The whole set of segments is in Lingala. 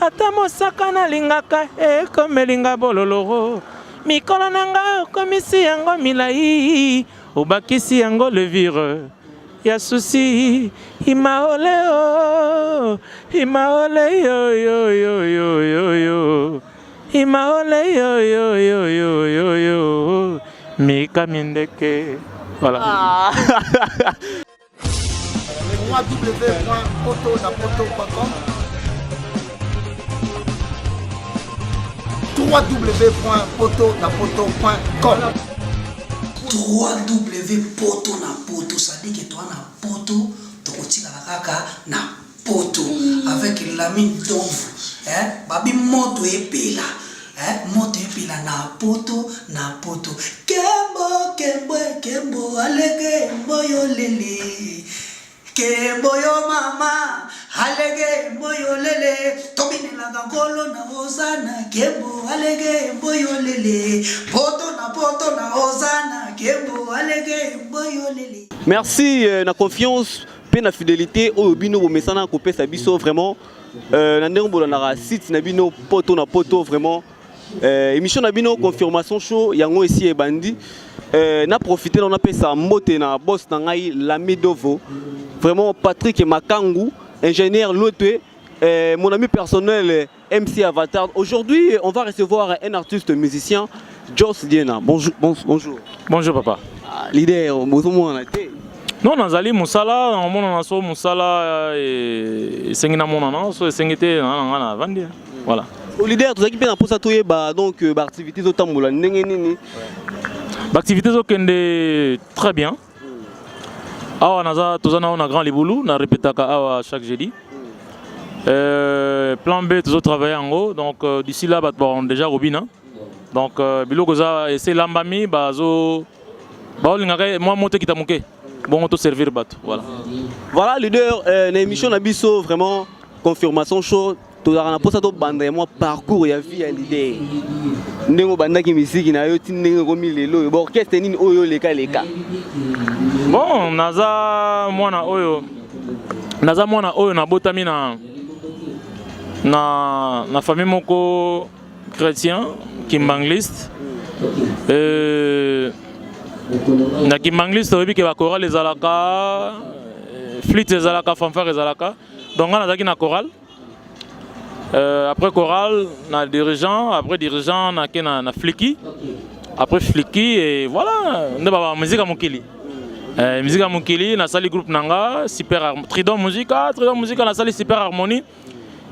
ata mosaka nalingaka ekomelinga bololoro mikolo nanga okomisi yango milai obakisi yango levire ya susi imaole yo imaole yo yo yo yo yo yo imaole yo yo yo yo yo yo mika mindeke voilà. www.potonapoto.com www.potonapoto.com www.potonapoto, ça dit que toi na poto, tokotika la kaka na poto avec l'ami d'ombre, babi moto epela, moto epela na poto kembo kembo kembo alege moyo lele kembo yo mama alege moyo lele tobine la gangolo na ozana kembo alege moyo lele poto na ozana kembo alege moyo lele. Merci na confiance pe na fidélité oyo bino bomesana kopesa biso vraiment na ndenge bolanda site na bino poto na poto vraiment émission na bino confirmation show yango esi ebandi na profiter on appelle ça mbote na boss na ngai l'ami Dovo vraiment Patrick Makangu ingénieur Lotwe mon ami personnel MC Avatar. Aujourd'hui on va recevoir un artiste musicien Joss Diena. Bonjour Bonjour papa. Leader mozomo na te. Non, nazali musala, on a so musala et sengina monana, so sengite na vandi. Voilà. Au leader, tu as qui pour ça donc activités au tamboula ndenge nini. Activités au kende très bien. Awa naza tozana on a grand libulu, na répétaka awa chaque jeudi. Plan B toujours travailler en haut, donc d'ici là bon déjà robina. Donc biloko za essayer lambami bazo ba lingaka moi monter kitamuke. Bon, on te servir bateau. Voilà. Voilà, leader, l'émission Nabiso, vraiment, confirmation chaud. Tout à l'heure, pour ça, tu as moi parcours, il y a vie à l'idée. Nengo banda qui musique, il y a eu nengo comme il est là. Bon, qu'est-ce que c'est oyo les cas. Bon, naza mwana oyo na botami na famille moko chrétien, kimbangliste. Na kimbangliste oyebi ke ba chorale ezalaka flûte ezalaka fanfare ezalaka donc on a na chorale après chorale na dirigeant après dirigeant na fliki après fliki et voilà nde ba musique à mokili na sali groupe nanga super trident musique na sali super harmonie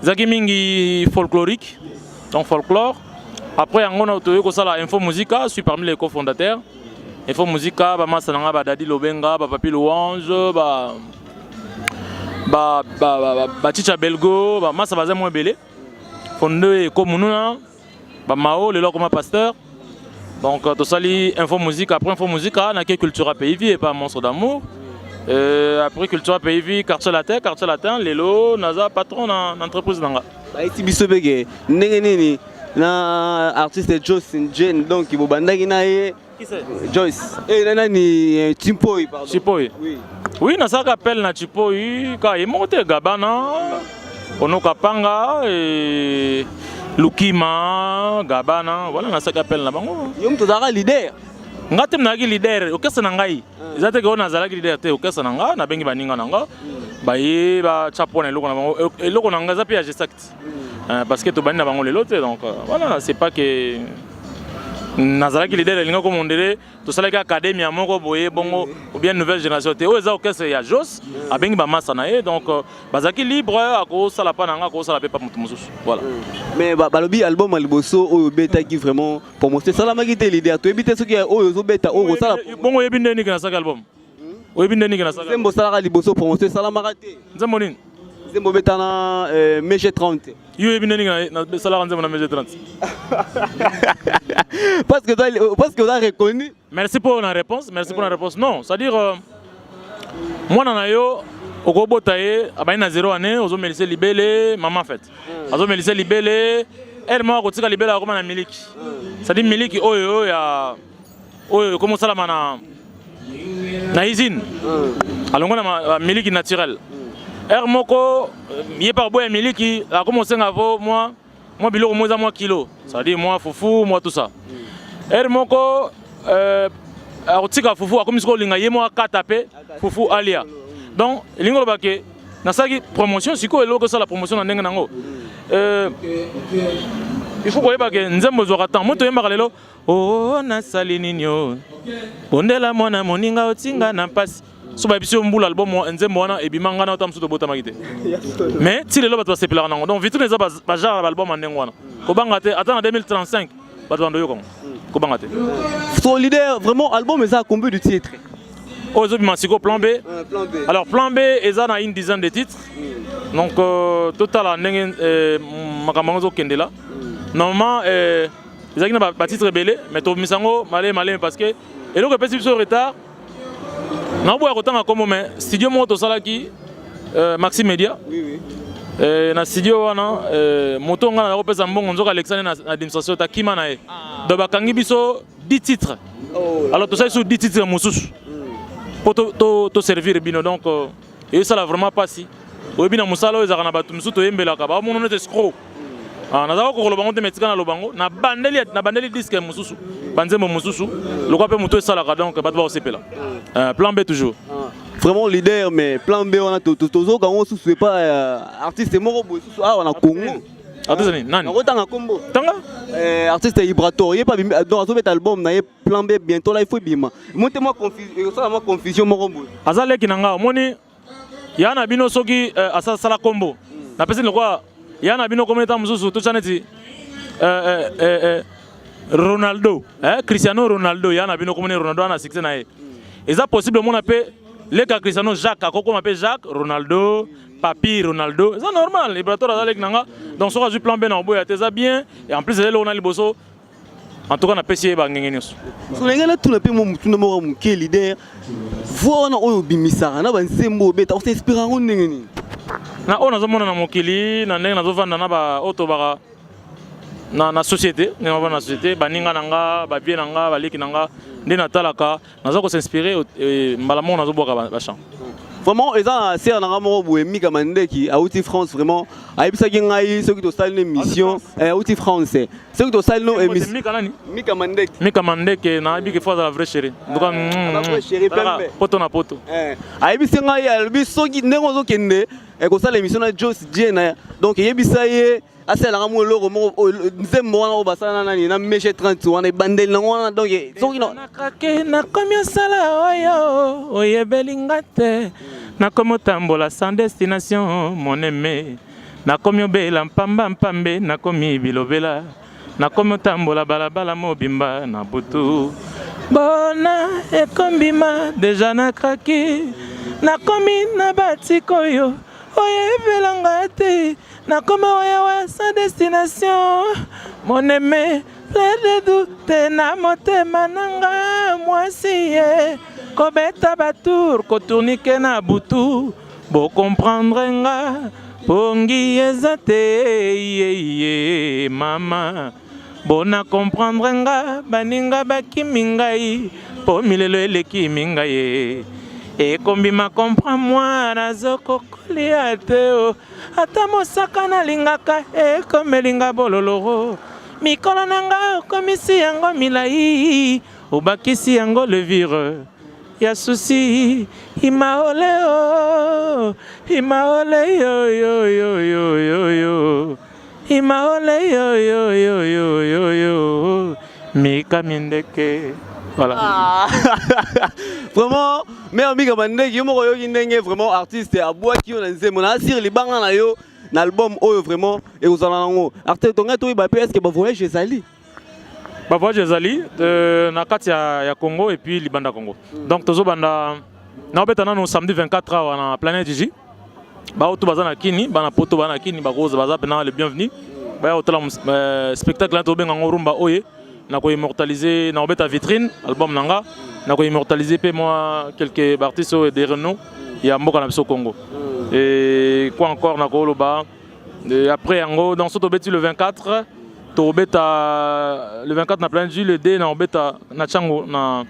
zaki mingi folklorique donc folklore après yango na toyo ko sala info musica suis parmi les cofondateurs. Info musica ba masananga ba Dadi Lobenga ba Papi Louange ba Chicha Belgo ba masa baza mo belé fondé comme nous ba Mao le comme pasteur donc to sali info musica après info musica na culture pays vie et pas monstre d'amour après culture pays vie quartier latin lelo naza patron na entreprise nanga ba iti biso bege ndenge nini na artiste Joss Jane donc il bobandaki na ye. Qui c'est? Joyce. Et nani Chipoy pardon. Chipoy. Oui. Oui, na ça appelle na Chipoy ka e monte Gabana. Onoka Panga et Lukima Gabana. Voilà na ça appelle na bango. Yom to dara leader. Ngatem na gi leader okesa na ngai. Ezate ko na zala gi leader te okesa na nga na bengi baninga na nga. Ba ye ba chapo na loko na bango. Eloko na nga za pe exact. Parce que to bani na bango le lote donc voilà, c'est pas que Nazaraki leader linga comme on dirait tout ça les gars académie moko boye bongo ou bien nouvelle génération te oza okese ya Joss abengi ba massa na ye donc bazaki libre ako sala pa nanga ko sala pe pa mutu mususu voilà. Mais balobi album aliboso oyo beta qui vraiment pour montrer ça la magité leader to ebite soki oyo zo beta oyo sala bongo yebi ndeni kana saka album oyebi ndeni kana saka sembo sala liboso pour montrer ça la magité nzembo nini sembo beta na MG 30 yo yebi ndeni na sala nzembo na MG 30 parce que tu as reconnu. Merci pour la réponse. Non, c'est-à-dire moi na yo okobotaye abana 0 année ozo melise libele maman fait. Ozo melise libele elle moi kotika libele akoma na miliki. C'est-à-dire miliki oyo ya oyo comment ça la mana na usine. Alongo na miliki naturel. Moko, il est par bois Emily qui a commencé à avoir moi biloko moi kilo. Ça dit moi foufou, moi tout ça. Moko arotika foufou a comme ce qu'on linga moi katape foufou alia. Donc lingo bake na saki promotion siko eloko ça la promotion na ndenge nango. Il faut que que nzembo zo ratan moto yemba lelo oh na salini nyo. Bondela mona moninga otinga na passe. So ba biso mbula album nzembo wana ebimanga na otamso to bota magite. Mais si lelo bato se pela nango. Donc vitrine za ba genre album ndenge wana. Ko banga te attends en 2035 bato ndo yo kongo. Ko banga te. Son leader vraiment album ça combien de titres? Oh zo bimasiko plan B. Alors plan B eza na une dizaine de titres. Donc total en ndenge makamango zo kendela. Normalement ils ont pas titre rebelle mais to misango malé parce que et donc petit peu retard. Na boya kotanga comme mais studio moto salaki Maxi Media. Oui. Na studio wana moto nga na kopesa mbongo nzoka Alexandre na administration ta kima na e. Do bakangi biso 10 titres. Alors tout ça sur 10 titres mususu. Pour to servir bino donc et ça là vraiment pas si. Obina musalo ezaka batu mususu to yembelaka ba mono net escroc. Nazako ko lobango te metika na lobango na bandeli disque mususu. Banzembo mususu. Lokwa pe moto esalaka donc batu ba osepela. Plan B toujours. Vraiment leader mais plan B on a tozo quand on sous pas artiste moko boy sous on a Congo. Artiste nani? On tanga combo. Tanga? Artiste Ibrator, il pas dans son album na plan B bientôt là il faut bima. Montez-moi confusion, ça moi confusion moko boy. Azale kinanga moni yana bino soki asa sala combo. Na pesi lokwa yana bino kometa mususu to chaneti Ronaldo, Cristiano Ronaldo yana bino komene Ronaldo ana succès na e. Est-ce possible mon appelle les cas Cristiano Jacques, comment m'appelle Jacques, Ronaldo, Papi, Ronaldo, c'est normal, les bratos avec Nanga, donc ça du plan B dans boya, t'es bien, et en plus là on a les bossos, en tout cas on a payé bangengenios. Sur les gars tout le pays mon tout le monde mon quel leader, voir on a au bimisa, na ban sembo beta, on s'inspire en ngeni. Na on a zomona na mokili, na ndenge na zovanda na ba auto bara. Na société, na société, baninga nanga, ba bien nanga, ba leki nanga, ndé natalaka, nazo ko s'inspirer malamon nazo boka ba chant. Vraiment eza c'est na ngamo bo Mika Mandeki à Outi France vraiment ayebisa ki ngai ceux qui to sale une émission Outi France ceux qui to sale une émission Mika Mandeki na bi ke fois la vraie chérie donc vraie chérie pembe poto na poto ayebisa ngai albi soki ndenge zo kende ko sale émission na Joss Jena donc yebisa ye assez la ngamo loro mo nzembo wana o basana nani na meche 30 wana bandel na wana donc soki no nakake na komio sala oyo oyebelingate na komo tambola sans destination mon aimé na komio bela mpamba mpambe na komi bilobela na komo tambola balabala mobimba na butu bona ekombima deja na kraki na komi na batikoyo oyebelangate na komo oya sans destination mon aimé plein de doute na motema nanga mwasi kobeta batour kotournike na butu bo comprendre nga pongi ezate mama bona comprendre nga baninga bakimi ngai po milelo eleki mingai ekombima comprends-moi nazoko kolia te ata mosaka nalingaka ekomelinga bololoro mikolo nanga okomisi yango milai obakisi yango levire ya susi imaole yo yo yo yo yo yo imaole yo yo yo yo yo yo Mika Mandeki voilà. Vraiment mais Mika Mandeki yo moko yo ndenge vraiment artiste à bois qui on nzembo na sir libanga na yo na album oyo vraiment et vous allez nango artiste tonga to ba est-ce que ba voyage ezali ba voyage ezali na kati ya Congo et puis libanda Congo donc tozo banda na obetana no samedi 24 awa na Planète J ba oto bazana kini bana poto bana kini ba koza baza pena le bienvenu ba oto la spectacle na to benga ngorumba oye na ko immortaliser na obeta vitrine album nanga na ko immortaliser pe moi quelques artistes de renom ya mboka na biso Congo et quoi encore na ko loba après ngo dans ce tobeti le 24 to beta le 24 na Planète J le D na obeta na chango na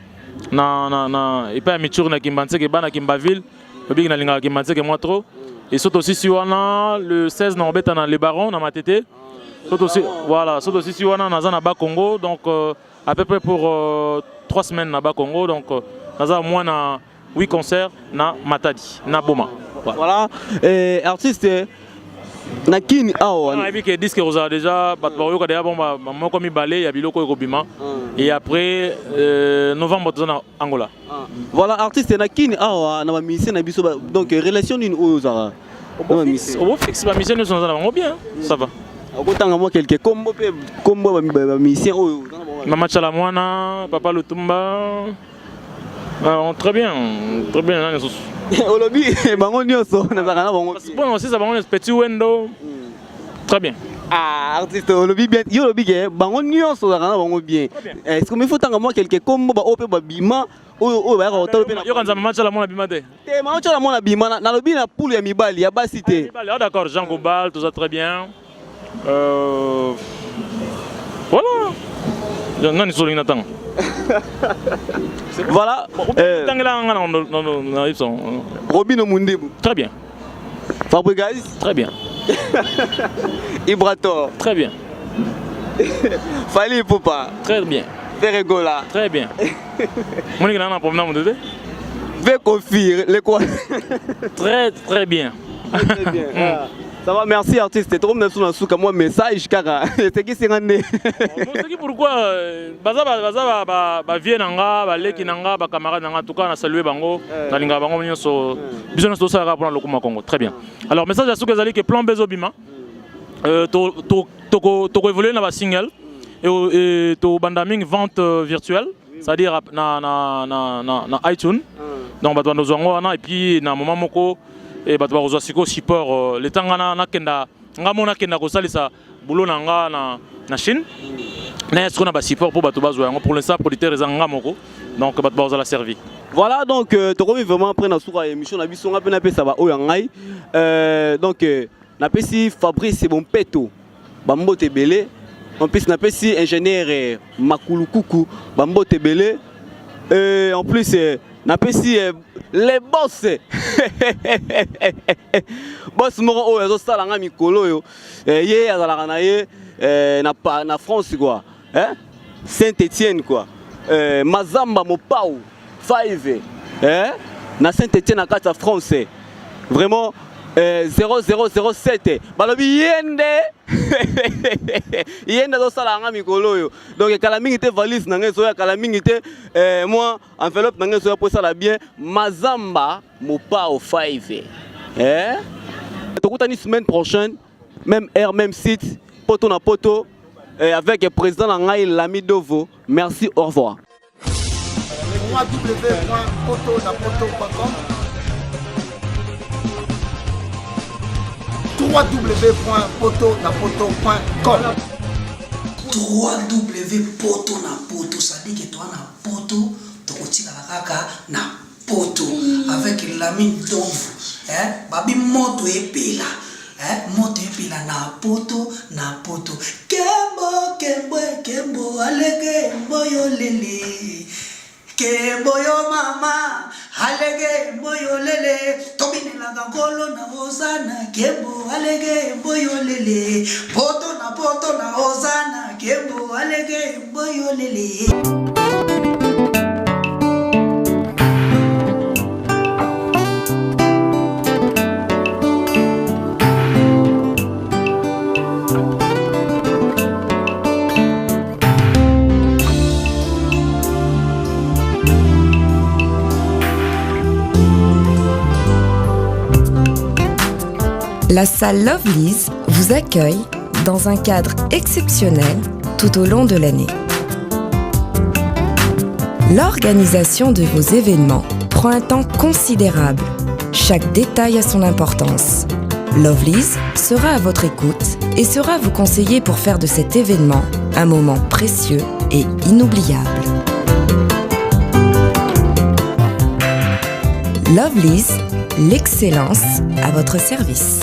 et pas michur na kimbanse ke bana kimbaville obi na linga kimbanse ke moi trop Et surtout aussi si on a le 16 novembre dans les barons dans ma tête. Surtout aussi voilà, surtout aussi si on a dans Bas Congo donc à peu près pour 3 semaines dans Bas Congo donc dans moins na 8 concerts na Matadi, na Boma. Voilà, artiste Nakini awa. On a vu que disque rosa déjà batbayo ka déjà bon moi comme balé ya biloko ekobima et après novembre dans Angola. Voilà artiste Nakini awa na ba musicien na biso donc relation d'une ozara. Au fixe ba musicien nous sont dans bien, ça va. Okotanga moi quelques combo ba musicien oyo. Mama Chalamwana, Papa Lutumba. Très bien là les Olobi bango nyonso na zakana bango. Bon aussi ça bango petit window. Très bien. Ah artiste olobi bien yo olobi ke bango nyonso zakana bango bien. Est-ce que me faut tanga moi quelques combo ba ope ba bima o ba ko tolo pe na. Yo kanza Mama Chalamwana bima te. Te Mama Chalamwana bima na lobi na poule ya mibali ya basité. Ah d'accord, Jean Gobal, tout ça très bien. Voilà. Non ni solo inatang. Voilà. Robino Mundebu. Très bien. Fabregas. Très bien. Ibrator. Très bien. Fali Popa. Très bien. Ferregola. Très bien. Monique n'a pas problème de Vekofi, le quoi. Très bien. Très bien. Ça va, merci artiste. Trop bien sur la moi message car c'est qui c'est randé. Pourquoi baza vie nanga ba leki nanga ba camarade nanga tout cas na saluer bango na linga bango nyonso biso to ça pour le Congo. Très bien. Alors message à ceux qui zali que plan bezobima to évoluer na ba single et to bandaming vente virtuelle, c'est-à-dire na iTunes. Donc ba to zongo na et puis na moment moko et bato ba siko support le tangana na kenda ngamona kenda ko salisa boulot na Chine na est-ce qu'on a ba support pour bato bazwa pour l'instant producteur ezanga moko donc bato ba la servi. Voilà donc to revi vraiment après na soura émission na biso ngapena pe ça va oyangai donc na pesi Fabrice Bompeto bambote belé en plus na pesi ingénieur Makulukuku bambote belé en plus na pesi les boss boss moko oyo azosala nga mikolo oyo ye azalaka na ye na France quoi hein Saint-Étienne quoi Mazamba Mopau 5 hein na Saint-Étienne na kati ya France vraiment 0007 balobi yende azosala nga mikolo oyo donc kala mingi te valise na ngai soya kala mingi te moi enveloppe na ngai soya pour ça la bien Mazamba Mopao 5 hein tokutani semaine prochaine même heure même site poto na poto avec le président na ngai Lami Dovo. Merci, au revoir. www.potonapoto.com www.potonapoto, ça dit que toi na poto tokotika kaka na poto avec Lami Dovo hein babi moto epela moto epela na poto kembo alege mboyo lele kembo yo mama alege mboyo lele tobinela ngolo na ozana kembo alege mboyo lele poto na ozana kembo alege mboyo lele. La salle Lovelyz vous accueille dans un cadre exceptionnel tout au long de l'année. L'organisation de vos événements prend un temps considérable. Chaque détail a son importance. Lovelyz sera à votre écoute et saura vous conseiller pour faire de cet événement un moment précieux et inoubliable. Lovelyz, l'excellence à votre service.